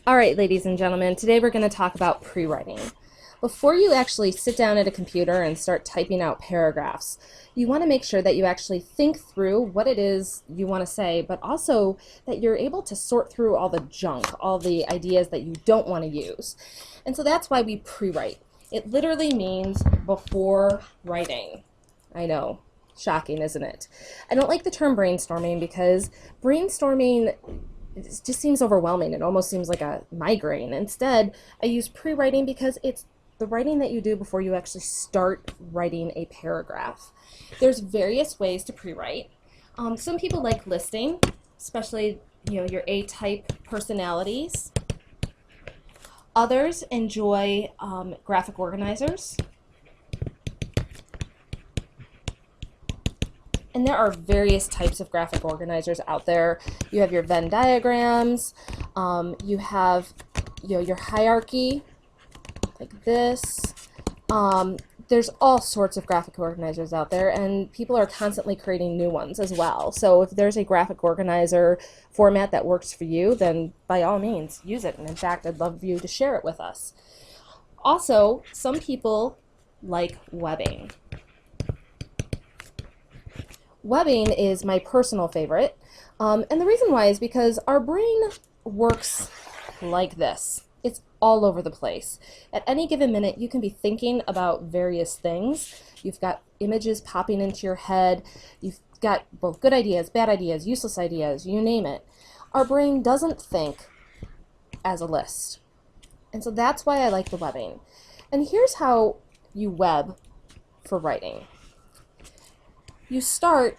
All right, ladies and gentlemen, today we're going to talk about pre-writing. Before you actually sit down at a computer and start typing out paragraphs, you want to make sure that you actually think through what it is you want to say, but also that you're able to sort through all the junk, all the ideas that you don't want to use. And so that's why we pre-write. It literally means before writing. I know, shocking, isn't it? I don't like the term brainstorming because brainstorming it just seems overwhelming. It almost seems like a migraine. Instead, I use pre-writing because it's the writing that you do before you actually start writing a paragraph. There's various ways to pre-write. Some people like listing, especially your A-type personalities. Others enjoy graphic organizers. And there are various types of graphic organizers out there. You have your Venn diagrams, you have your hierarchy, like this. There's all sorts of graphic organizers out there, and people are constantly creating new ones as well. So if there's a graphic organizer format that works for you, then by all means, use it. And in fact, I'd love you to share it with us. Also, some people like webbing. Webbing is my personal favorite, and the reason why is because our brain works like this. It's all over the place. At any given minute, you can be thinking about various things. You've got images popping into your head. You've got both good ideas, bad ideas, useless ideas, you name it. Our brain doesn't think as a list. And so that's why I like the webbing. And here's how you web for writing. You start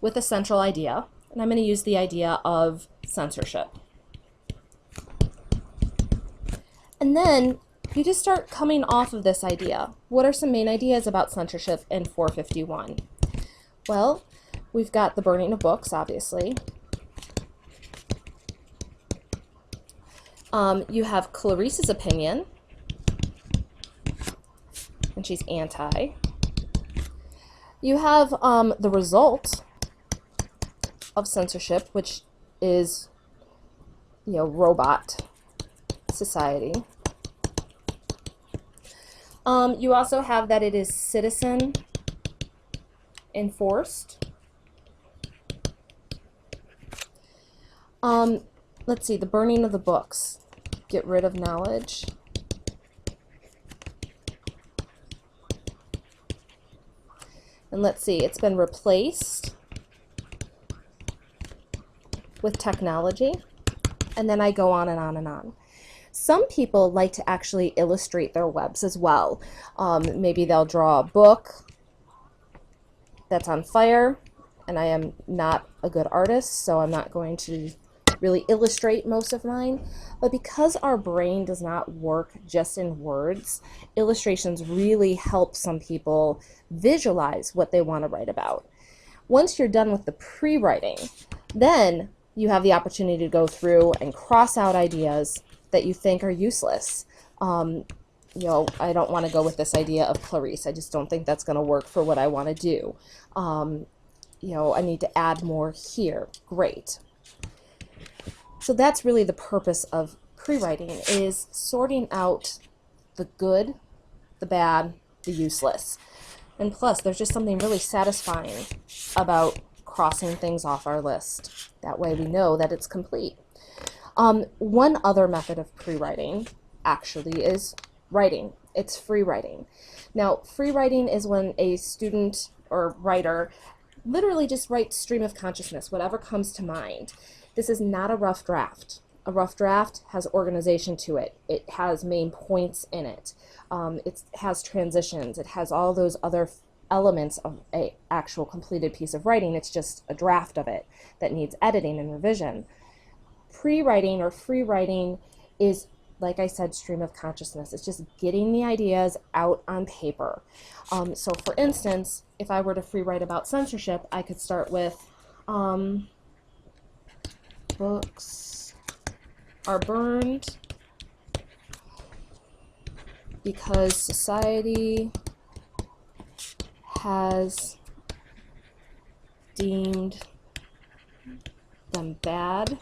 with a central idea, and I'm going to use the idea of censorship. And then you just start coming off of this idea. What are some main ideas about censorship in 451? Well, we've got the burning of books, obviously. You have Clarice's opinion, and she's anti. You have the result of censorship, which is, robot society. You also have that it is citizen enforced. Let's see, the burning of the books. Get rid of knowledge. And let's see, it's been replaced with technology. And then I go on and on and on. Some people like to actually illustrate their webs as well. Maybe they'll draw a book that's on fire, and I am not a good artist, so I'm not going to really illustrate most of mine. But because our brain does not work just in words, illustrations really help some people visualize what they want to write about. Once you're done with the pre-writing, then you have the opportunity to go through and cross out ideas that you think are useless. I don't want to go with this idea of Clarice. I just don't think that's going to work for what I want to do. I need to add more here. Great. So that's really the purpose of pre-writing, is sorting out the good, the bad, the useless. And plus, there's just something really satisfying about crossing things off our list. That way we know that it's complete. One other method of pre-writing actually is writing. It's free writing. Now, free writing is when a student or writer literally just writes stream of consciousness, whatever comes to mind. This is not a rough draft. A rough draft has organization to it. It has main points in it. It has transitions. It has all those other elements of an actual completed piece of writing. It's just a draft of it that needs editing and revision. Pre-writing or free writing is, like I said, stream of consciousness. It's just getting the ideas out on paper. So for instance, if I were to free write about censorship, I could start with books are burned because society has deemed them bad,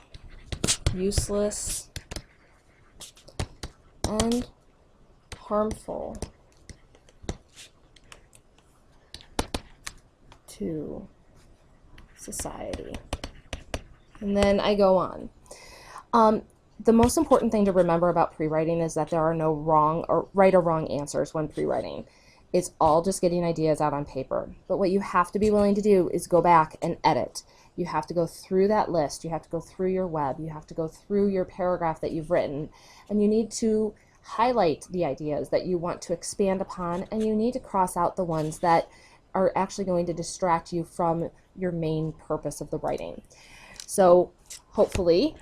useless, and harmful to society. And then I go on. The most important thing to remember about pre-writing is that there are no wrong or right or wrong answers when pre-writing. It's all just getting ideas out on paper. But what you have to be willing to do is go back and edit. You have to go through that list. You have to go through your web. You have to go through your paragraph that you've written. And you need to highlight the ideas that you want to expand upon, and you need to cross out the ones that are actually going to distract you from your main purpose of the writing. So hopefully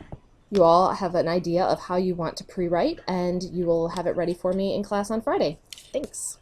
you all have an idea of how you want to pre-write, and you will have it ready for me in class on Friday. Thanks.